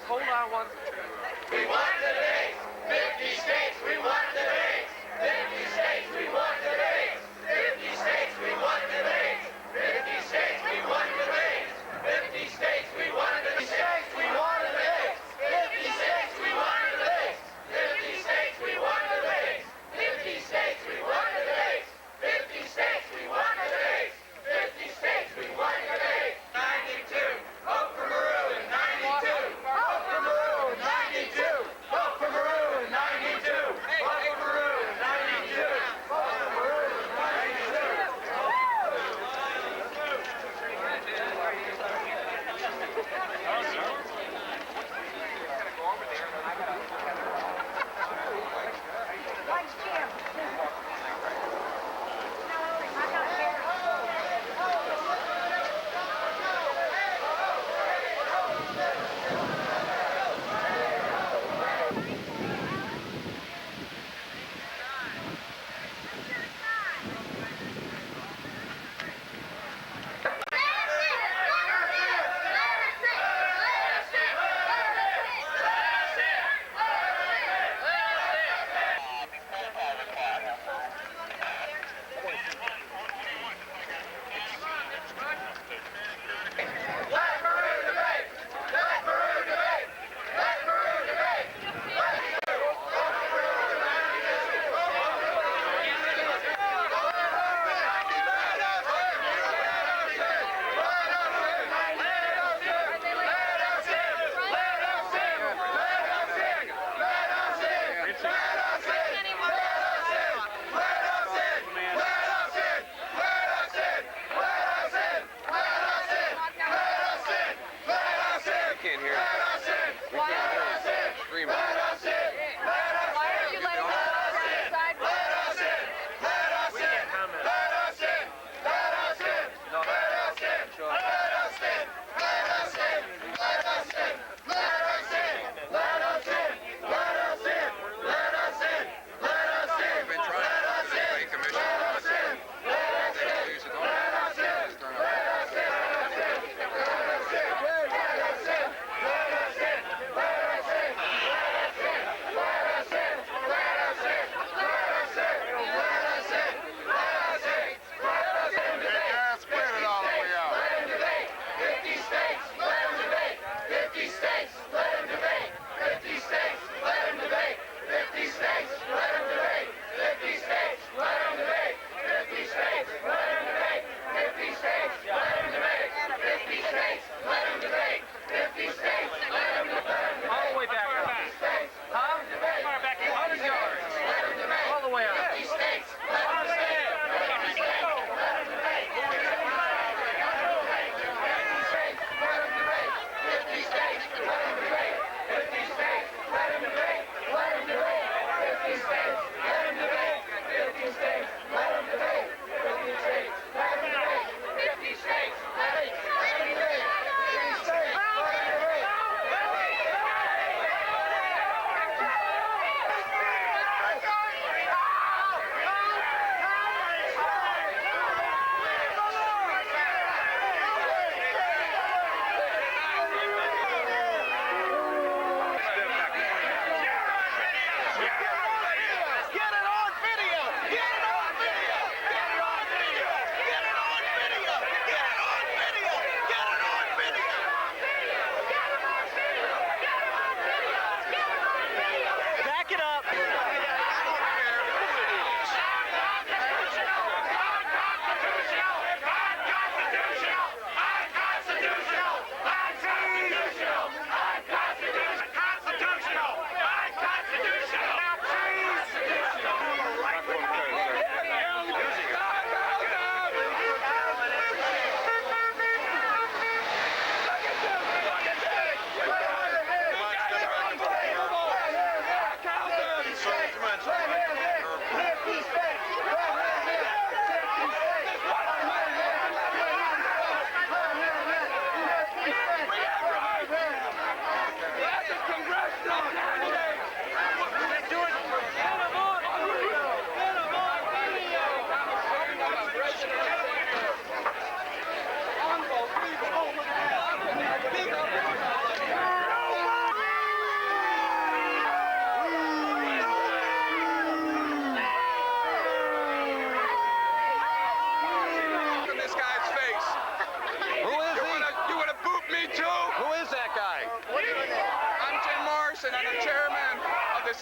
Hold on one. We want debates. 50 states, we want debates. 50 states, we want debates. 50 states, we want debates. 50 states, we want debates. 50 states, we want debates. 50 states, we want debates. 50 states, we want debates. 50 states, we want debates. 50 states, we want debates. 50 states, we want debates. 50 states, we want debates. 92, vote for Marrou in 92. Vote for Marrou in 92. Vote for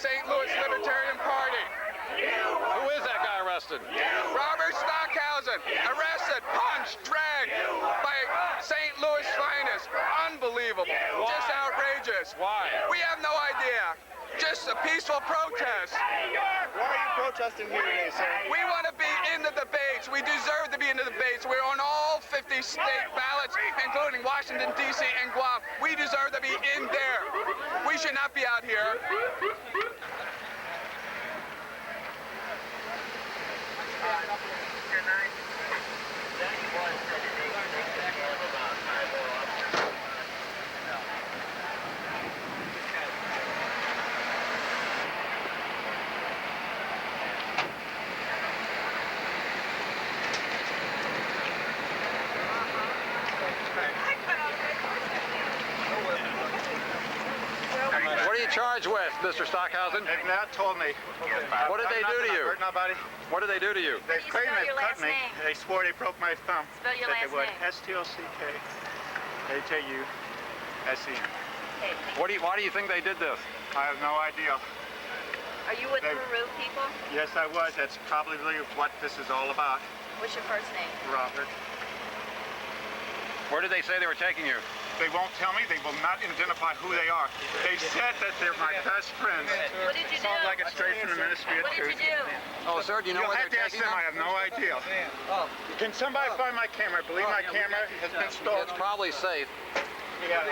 St. Louis Libertarian Party. Who is that guy arrested? Robert Stockhausen, arrested, punched, dragged by St. Louis finest. Unbelievable. Why? Just outrageous. Why? We have no idea. Just a peaceful protest. Why are you protesting here today, sir? We want to be in the debates. We deserve to be in the debates. We're on all 50 state ballots, including Washington, D.C. and Guam. We deserve to be in there. We should not be out here. What are you charged with, Mr. Stockhausen? They've not told me. What did they do to you? Hurt nobody. What did they do to you? They you claim spell they your cut last me. name? They swore they broke my thumb. Spell your That last they would. name. S-T-O-C-K-H-A-U-S-E-N. Okay. Why do you think they did this? I have no idea. Are you with They- Marrou people? Yes, I was. That's probably what this is all about, What's your first name? Robert. Where did they say they were taking you? They won't tell me. They will not identify who they are. They said that they're my best friends. What did you do? Sounds like it's straight from the Ministry of What did Truth. you do? Oh, sir, do you know You'll where have they're to ask taking them. them? I have no idea. Can somebody find my camera? I believe my camera has been stolen. It's probably safe. Yeah.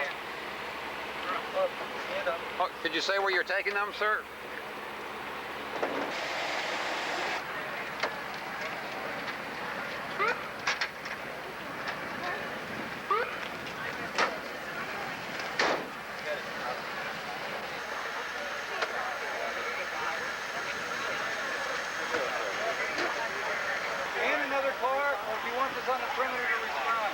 Oh, could you say where you're taking them, sir? And another car, or if you want this on the perimeter to respond.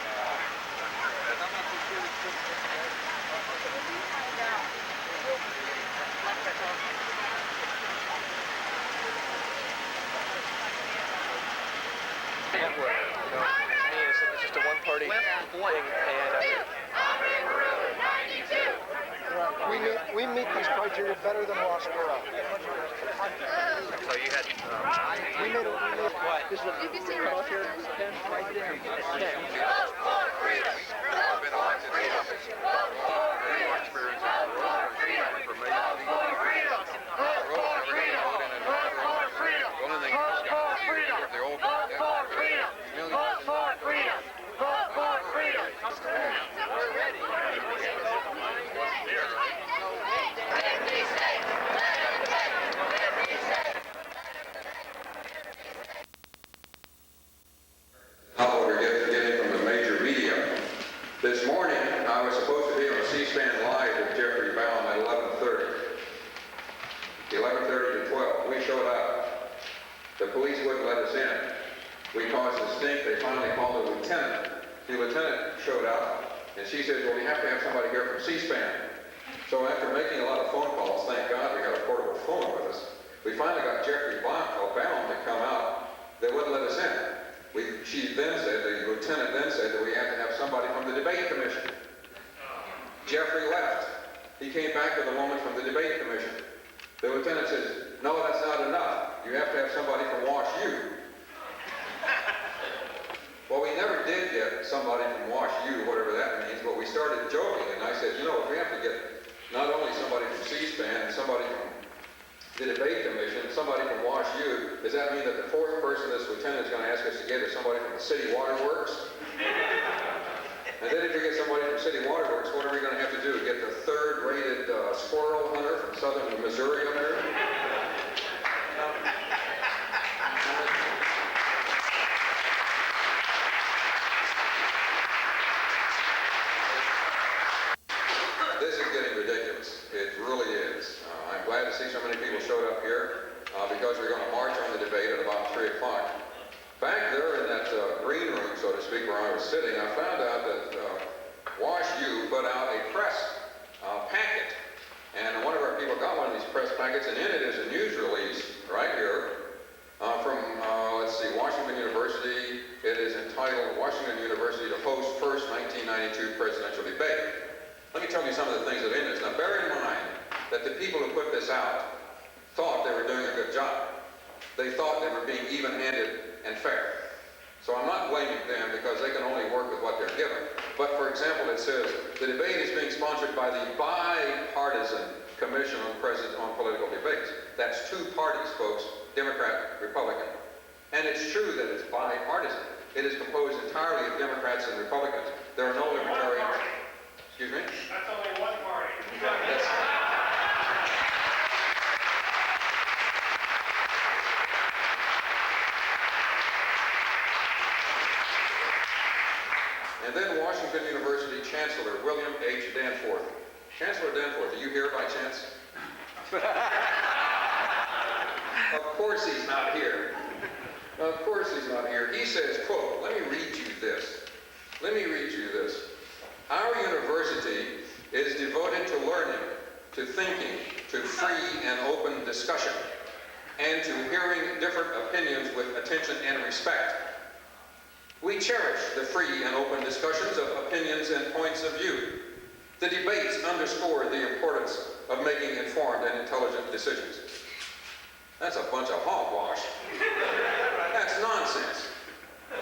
Network. You know, to me, it's just a one-party thing, and We meet these criteria better than Ross Perot. so you had. We made it. This is what you can come up here, Ken, right there. Ken. Uploader getting from the major media. This morning, I was supposed to be on C-SPAN Live with Jeffrey Baum at 11:30. 11:30 to 12. We showed up. The police wouldn't let us in. We caused a stink. They finally called the lieutenant. The lieutenant showed up, and she said, well, we have to have somebody here from C-SPAN. So after making a lot of phone calls, thank God we got a portable phone with us, we finally got Jeffrey Baum to come out. They wouldn't let us in. The lieutenant then said that we had to have somebody from the debate commission. Jeffrey left. He came back with a woman from the debate commission. The lieutenant says, no, that's not enough. You have to have somebody from Wash U. Well, we never did get somebody from Wash U, whatever that means, but we started joking, and I said, you know, if we have to get not only somebody from C-SPAN and somebody from the debate commission, somebody from Wash U, does that mean that the fourth person this lieutenant is going to ask us to get is somebody from the city waterworks? And then if we get somebody from city waterworks, what are we going to have to do? Get the third-rated squirrel hunter from southern Missouri up there? This is getting ridiculous. It really is. I'm glad to see so many people showed up here because we're going to march on the debate at about 3 o'clock. Back there in that green room, so to speak, where I was sitting, I found out that Wash U put out a press packet. And one of our people got one of these press packets, and in it is a news release right here from, let's see, Washington University. It is entitled, Washington University to Host First 1992 Presidential Debate. Let me tell you some of the things that are in this. Now, bear in mind that the people who put this out thought they were doing a good job. They thought they were being even-handed and fair. So I'm not blaming them because they can only work with what they're given. But for example, it says the debate is being sponsored by the bipartisan Commission on Political Debates. That's two parties, folks, Democrat, Republican. And it's true that it's bipartisan. It is composed entirely of Democrats and Republicans. There are no libertarians. Excuse me? That's only one party. And then Washington University Chancellor William H. Danforth. Chancellor Danforth, are you here by chance? Of course he's not here. Of course he's not here. He says, quote, let me read you this. Let me read you this. Our university is devoted to learning, to thinking, to free and open discussion, and to hearing different opinions with attention and respect. We cherish the free and open discussions of opinions and points of view. The debates underscore the importance of making informed and intelligent decisions. That's a bunch of hogwash. That's nonsense.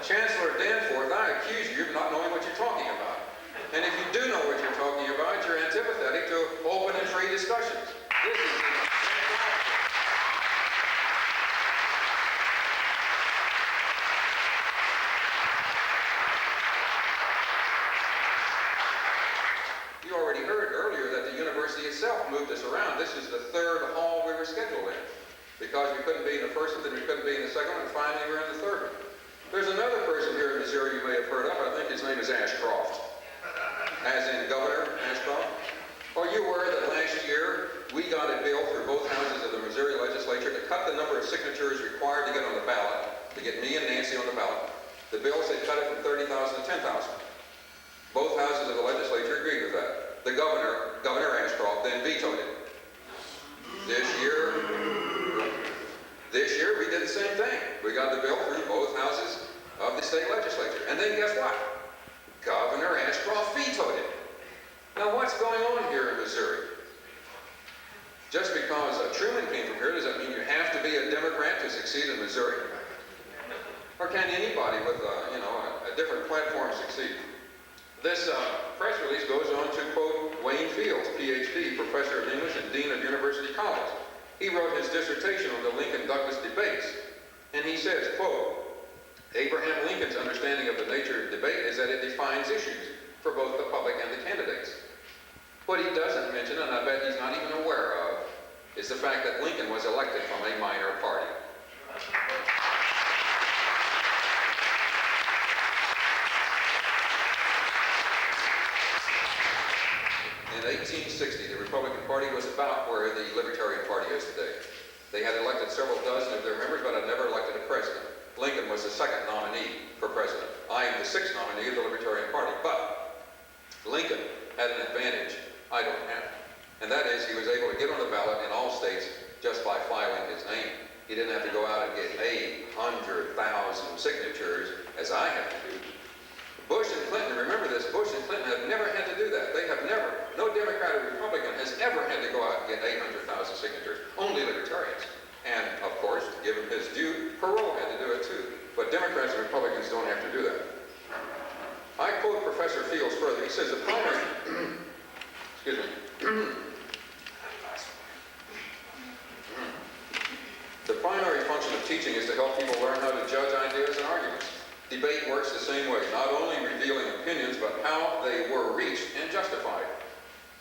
Chancellor Danforth, I accuse you of not knowing what you're talking about. And if you do know what you're talking about, you're antipathetic to open and free discussions. This is You already heard earlier that the university itself moved us around. This is the third hall we were scheduled in. Because we couldn't be in the first one, then we couldn't be in the second one, and finally we were in the third one. There's another person here in Missouri you may have heard of. I think his name is Ashcroft. As in Governor Ashcroft. Are you aware that last year we got a bill through both houses of the Missouri legislature to cut the number of signatures required to get on the ballot, to get me and Nancy on the ballot? The bill said cut it from 30,000 to 10,000. Both houses of the legislature agreed with that. The Governor Ashcroft, then vetoed it. This year we did the same thing. We got the bill through both houses of the state legislature. And then guess what? Governor Ashcroft vetoed it. Now what's going on here in Missouri? Just because Truman came from here, does that mean you have to be a Democrat to succeed in Missouri? Or can anybody with a different platform succeed? This press release goes on to quote Wayne Fields, PhD, professor of English and dean of University College. He wrote his dissertation on the Lincoln-Douglas debates, and he says, quote, Abraham Lincoln's understanding of the nature of debate is that it defines issues for both the public and the candidates. What he doesn't mention, and I bet he's not even aware of, is the fact that Lincoln was elected from a minor party. In 1860, the Republican Party was about where the Libertarian Party is today. They had elected several dozen of their members, but had never elected a president. Lincoln was the second nominee for president. I am the sixth nominee of the Libertarian Party. But Lincoln had an advantage I don't have. And that is he was able to get on the ballot in all states just by filing his name. He didn't have to go out and get 800,000 signatures, as I have to do. Bush and Clinton, remember this, Bush and Clinton have never had to do that. They have never. No Democrat or Republican has ever had to go out and get 800,000 signatures. Only Libertarians. And, of course, to give him his due, Marrou had to do it too. But Democrats and Republicans don't have to do that. I quote Professor Fields further. He says the primary... excuse me. The primary function of teaching is to help people learn how to judge ideas and arguments. Debate works the same way, not only revealing opinions, but how they were reached and justified.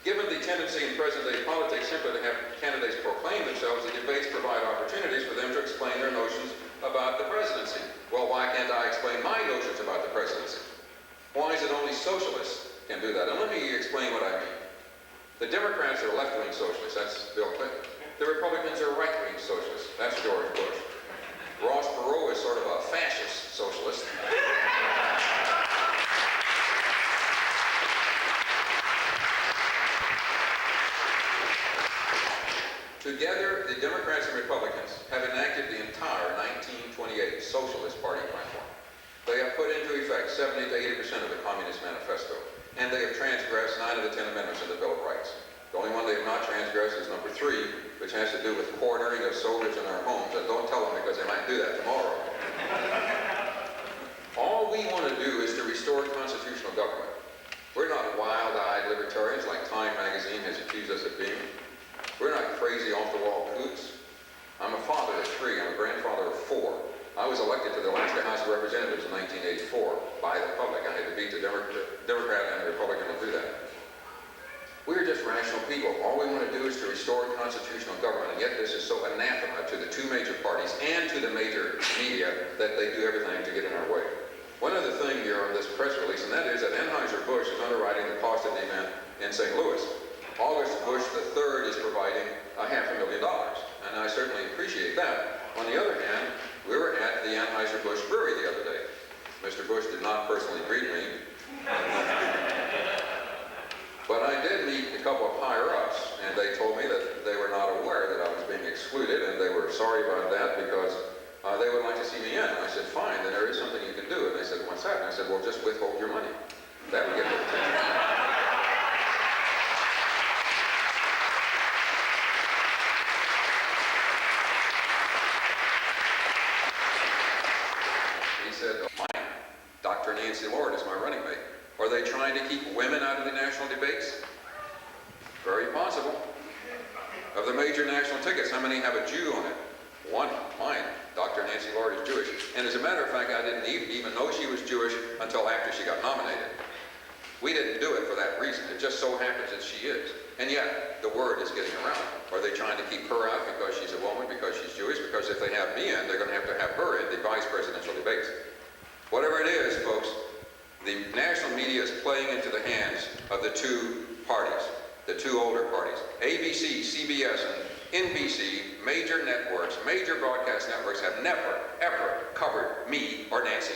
Given the tendency in present-day politics simply to have candidates proclaim themselves, the debates provide opportunities for them to explain their notions about the presidency. Well, why can't I explain my notions about the presidency? Why is it only socialists can do that? And let me explain what I mean. The Democrats are left-wing socialists. That's Bill Clinton. The Republicans are right-wing socialists. That's George Bush. Ross Perot is sort of a fascist socialist. Together, the Democrats and Republicans have enacted the entire 1928 Socialist Party platform. They have put into effect 70 to 80% of the Communist Manifesto, and they have transgressed 9 of the 10 amendments of the Bill of Rights. The only one they have not transgressed is number 3, which has to do with quartering of soldiers in our homes. And don't tell them because they might do that tomorrow. All we want to do is to restore constitutional government. We're not wild-eyed libertarians like Time magazine has accused us of being. We're not crazy off-the-wall kooks. I'm a father of 3. I'm a grandfather of 4. I was elected to the Alaska House of Representatives in 1984 by the public. I had to beat the Democrat and the Republican to do that. We're just rational people. All we want to do is to restore constitutional government, and yet this is so anathema to the 2 major parties and to the major media that they do everything to get in our way. One other thing here on this press release, and that is that Anheuser-Busch is underwriting the cost of the event in St. Louis. August Bush III is providing $500,000, and I certainly appreciate that. On the other hand, we were at the Anheuser-Busch brewery the other day. Mr. Bush did not personally greet me, but I did meet a couple of higher-ups, and they told me that they were not aware that I was being excluded, and they were sorry about that because they would like to see me in. And I said, fine, then there is something you can do. And they said, what's that? And I said, well, just withhold your money. That would get their attention. He said, oh, fine, Dr. Nancy Lord is my running mate. Are they trying to keep women out of the national debates? Very possible. Of the major national tickets, how many have a Jew on it? 1. Mine. Dr. Nancy Lord is Jewish. And as a matter of fact, I didn't even know she was Jewish until after she got nominated. We didn't do it for that reason. It just so happens that she is. And yet, the word is getting around. Are they trying to keep her out because she's a woman, because she's Jewish? Because if they have me in, they're going to have her in the vice presidential debates. Whatever it is, folks, the national media is playing into the hands of the 2 parties, the 2 older parties. ABC, CBS, and NBC, major networks, major broadcast networks have never, ever covered me or Nancy.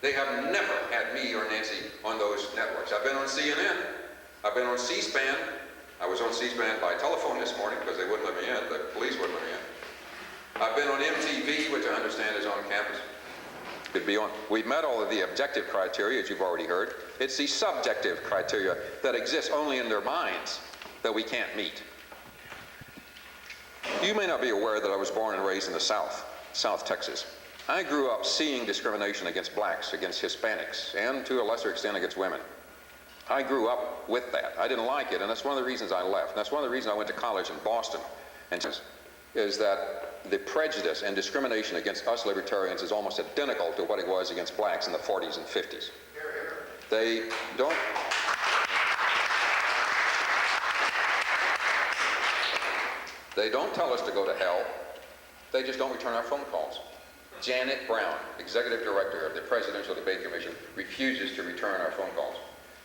They have never had me or Nancy on those networks. I've been on CNN. I've been on C-SPAN. I was on C-SPAN by telephone this morning because they wouldn't let me in. The police wouldn't let me in. I've been on MTV, which I understand is on campus. We've met all of the objective criteria, as you've already heard. It's the subjective criteria that exists only in their minds that we can't meet. You may not be aware that I was born and raised in the South Texas. I grew up seeing discrimination against blacks, against Hispanics, and to a lesser extent against women. I grew up with that. I didn't like it, and that's one of the reasons I left. And that's one of the reasons I went to college in Boston. And is that the prejudice and discrimination against us libertarians is almost identical to what it was against blacks in the 40s and 50s. They don't tell us to go to hell. They just don't return our phone calls. Janet Brown, executive director of the Presidential Debate Commission, refuses to return our phone calls.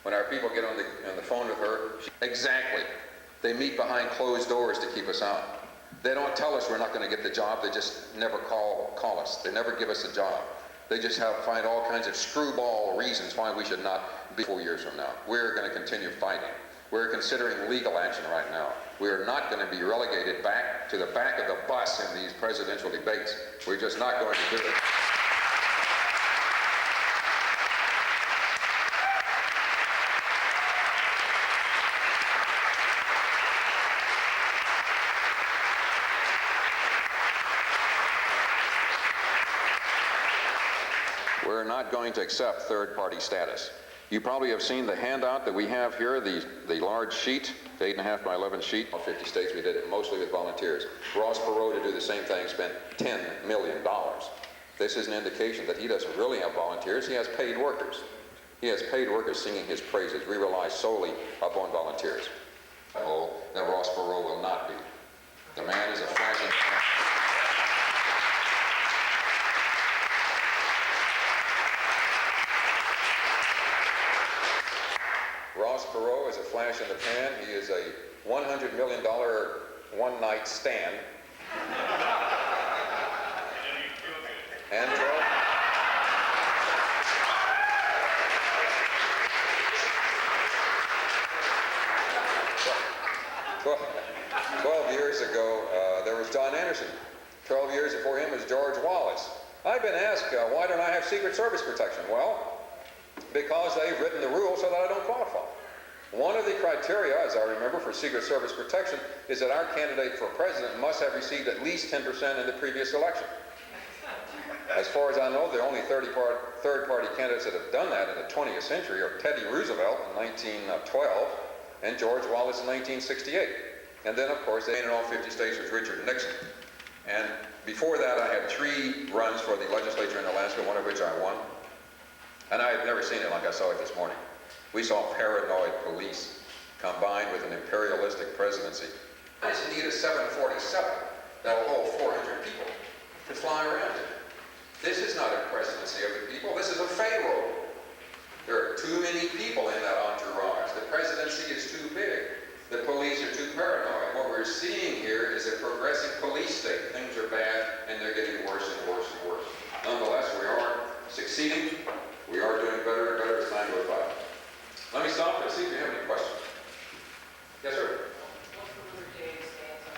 When our people get on the phone with her, exactly. They meet behind closed doors to keep us out. They don't tell us we're not going to get the job. They just never call us. They never give us a job. They just find all kinds of screwball reasons why we should not be 4 years from now. We're going to continue fighting. We're considering legal action right now. We are not going to be relegated back to the back of the bus in these presidential debates. We're just not going to do it. We're not going to accept third-party status. You probably have seen the handout that we have here, the large sheet, the 8.5 by 11 sheet. In 50 states, we did it mostly with volunteers. Ross Perot, to do the same thing, spent $10 million. This is an indication that he doesn't really have volunteers. He has paid workers. He has paid workers singing his praises. We rely solely upon volunteers. Oh, that Ross Perot will not be. The man is a flashing... Ross Perot is a flash in the pan. He is a $100 million one-night stand. And 12 years ago, there was John Anderson. 12 years before him was George Wallace. I've been asked, why don't I have Secret Service protection? Well, because they've written the rules so that I don't qualify. One of the criteria, as I remember, for Secret Service protection is that our candidate for president must have received at least 10% in the previous election. As far as I know, the only third-party candidates that have done that in the 20th century are Teddy Roosevelt in 1912 and George Wallace in 1968. And then, of course, in all 50 states was Richard Nixon. And before that, I had 3 runs for the legislature in Alaska, one of which I won. And I had never seen it like I saw it this morning. We saw paranoid police combined with an imperialistic presidency. I just need a 747 that will hold 400 people to fly around in. This is not a presidency of the people. This is a pharaoh. There are too many people in that entourage. The presidency is too big. The police are too paranoid. What we're seeing here is a progressive police state. Things are bad, and they're getting worse and worse and worse. Nonetheless, we are succeeding. We are doing better and better as time goes by. Let me stop and see if you have any questions. Yes, sir.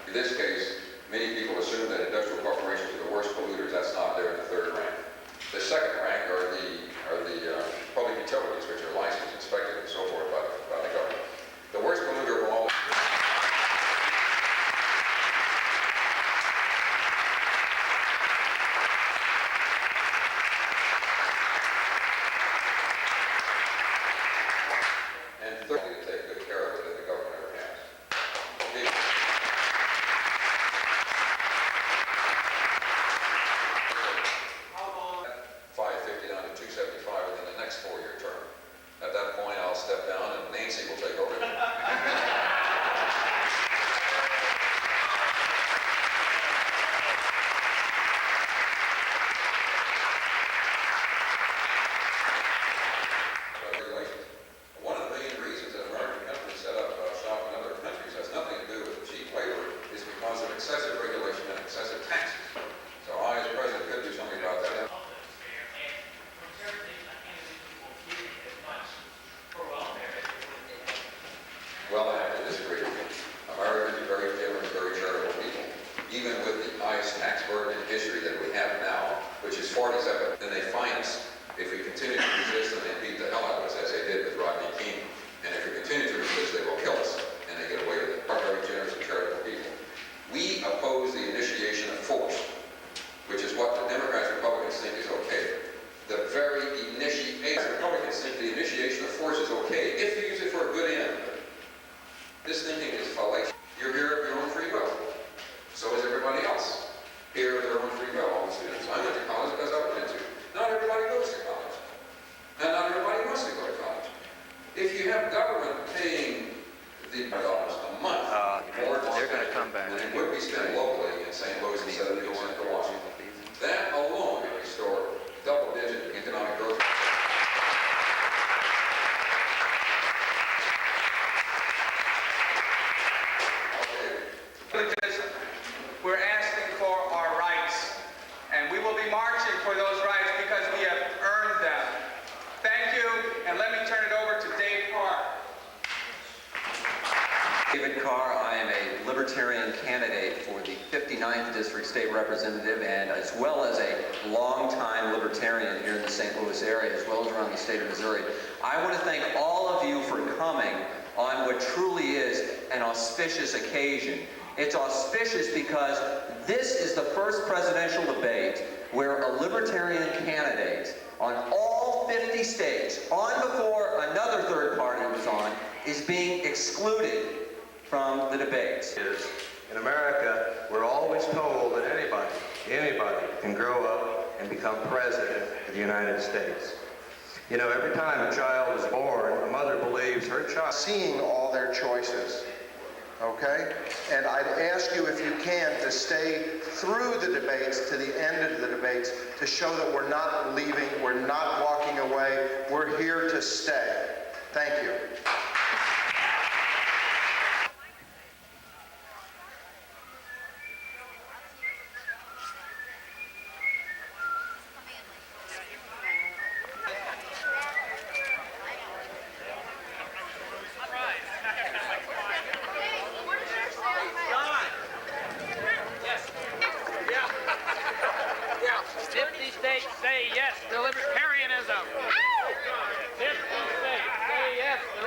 In this case, many people assume that industrial corporations are the worst polluters. That's not there in the third rank. The second rank are the public utilities, which are licensed, inspected, and so forth by the government. The worst polluter of all. And thirdly, to take good care of it that the government ever has. $550 down to $275 within the next 4-year term. At that point, I'll step down and Nancy will take over. One of the main reasons that American companies set up shop in other countries has nothing to do with cheap labor, is because of excessive regulation and excessive taxes. So I, as president, could do something about that. Well, I have to disagree with you. Americans are very generous, very charitable people. Even with the highest tax burden in history that we have now, which is 47, then they fine us. If we continue to resist, then they beat the hell out of us, as they did with Rodney King. And if we continue to resist, they will kill us, and they get away with it. They're very generous and charitable people. We oppose the initiation of force, which is what the Democrats and Republicans think is okay. The very Republicans think the initiation of force is okay if you use it for a good end. This thinking is fallacious. You're here of your own free will. So is everybody else. Here of their own free will, all the students. I went to college because I wanted to. Not everybody goes to college. And not everybody wants to go to college. If you have government paying the $5 a month, They're going to come back. than it would be spent locally in St. Louis and 70% to Washington, that alone would restore double-digit economic growth. We're asking for our rights, and we will be marching for those rights because we have earned them. Thank you, and let me turn it over to Dave Carr. David Carr, I am a Libertarian candidate for the 59th District State Representative, and as well as a longtime Libertarian here in the St. Louis area, as well as around the state of Missouri. I want to thank all of you for coming on what truly is an auspicious occasion. It's auspicious because this is the first presidential debate where a Libertarian candidate on all 50 states, on before another third party was on, is being excluded from the debates. In America, we're always told that anybody can grow up and become president of the United States. You know, every time a child is born, a mother believes her child. Seeing all their choices, okay? And I'd ask you, if you can, to stay through the debates to the end of the debates to show that we're not leaving, we're not walking away, we're here to stay. Thank you. Say yes to libertarianism. 50 states say yes to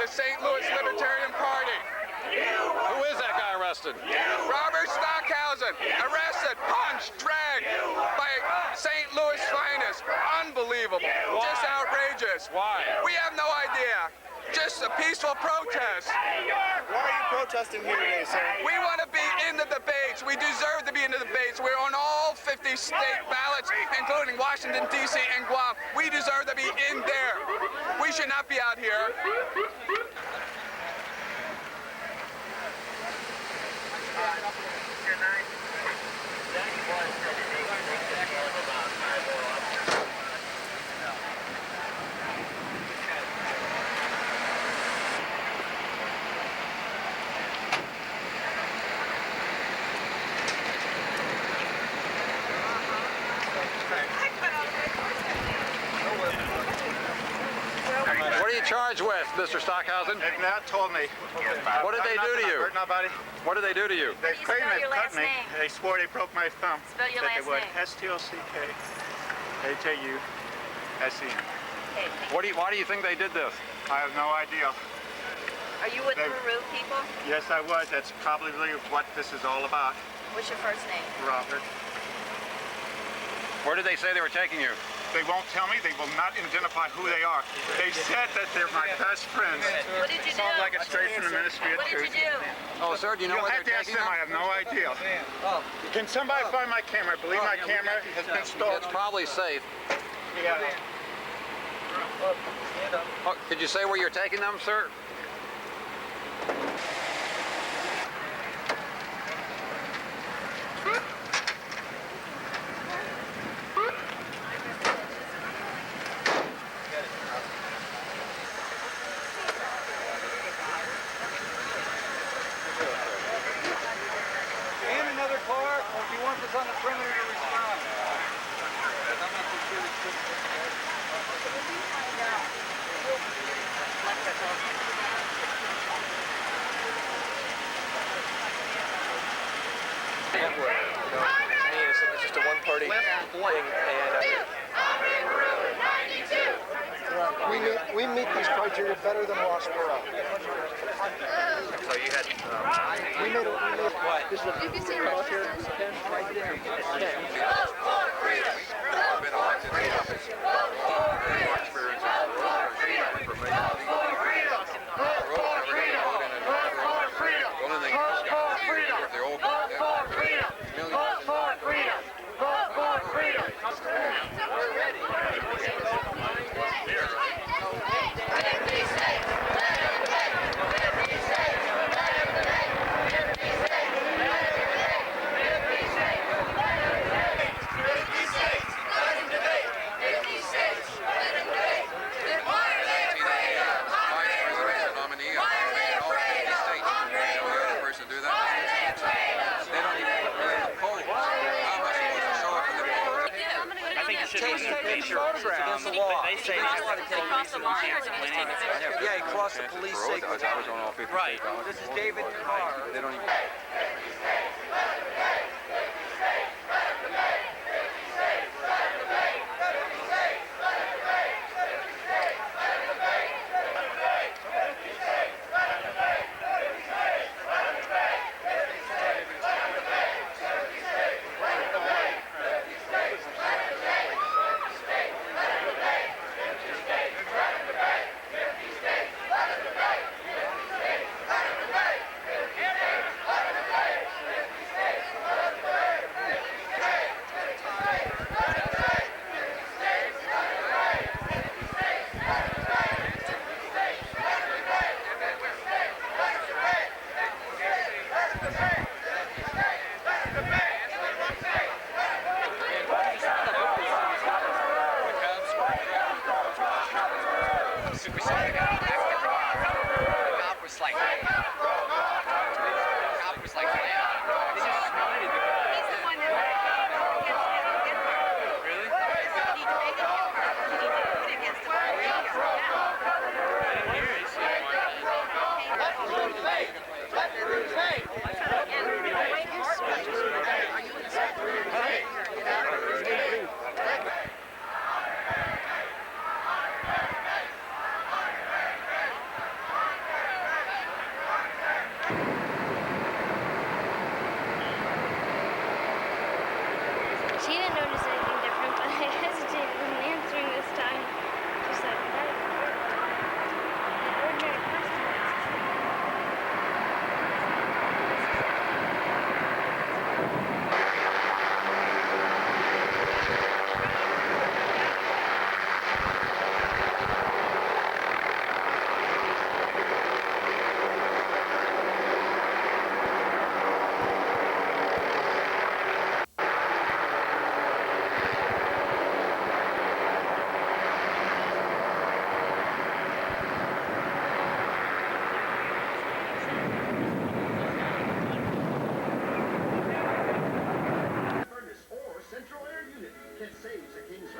the St. Louis Libertarian Party. Who is that guy arrested? Robert Stockhausen, arrested, punched, dragged by St. Louis finest. Unbelievable. Why? Just outrageous. Why? We have no idea. Just a peaceful protest. Why are you protesting here today, sir? We want to be in the debates. We deserve to be in the debates. We're on all 50 state ballots, including Washington, D.C. and Guam. We deserve to be in there. We should not be out here. What are you charged with, Mr. Stockhausen? They've not told me. What did they do to you? Hurt nobody. What did they do to you? They you claim spell they your cut last me. name? They swore they broke my thumb. Spell your that last they would. name. S-T-O-C-K-H-A-U-S-E-N. Okay. Why do you think they did this? I have no idea. Are you with They- Marrou people? Yes, I was. That's probably what this is all about, What's your first name? Robert. Where did they say they were taking you? They won't tell me. They will not identify who they are. They said that they're my best friends. What did you do? Sounds like it's straight from the Ministry of What did you Truth. do? Oh, sir, do you know You'll where have they're to ask taking them. them? I have no idea. Can somebody find my camera? I believe my camera has been stolen. It's probably safe. Yeah. Oh, could you say where you're taking them, sir? And another car, or if you want this on the perimeter to respond. It's just a one-party thing, and We meet these criteria better than Ross Perot. so you had. We made What? this is a cross here. Right there. Against the law. They say Across the line. yeah, he crossed the police signal. Right. This is David Carr. They don't even...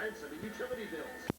sides of the utility bills.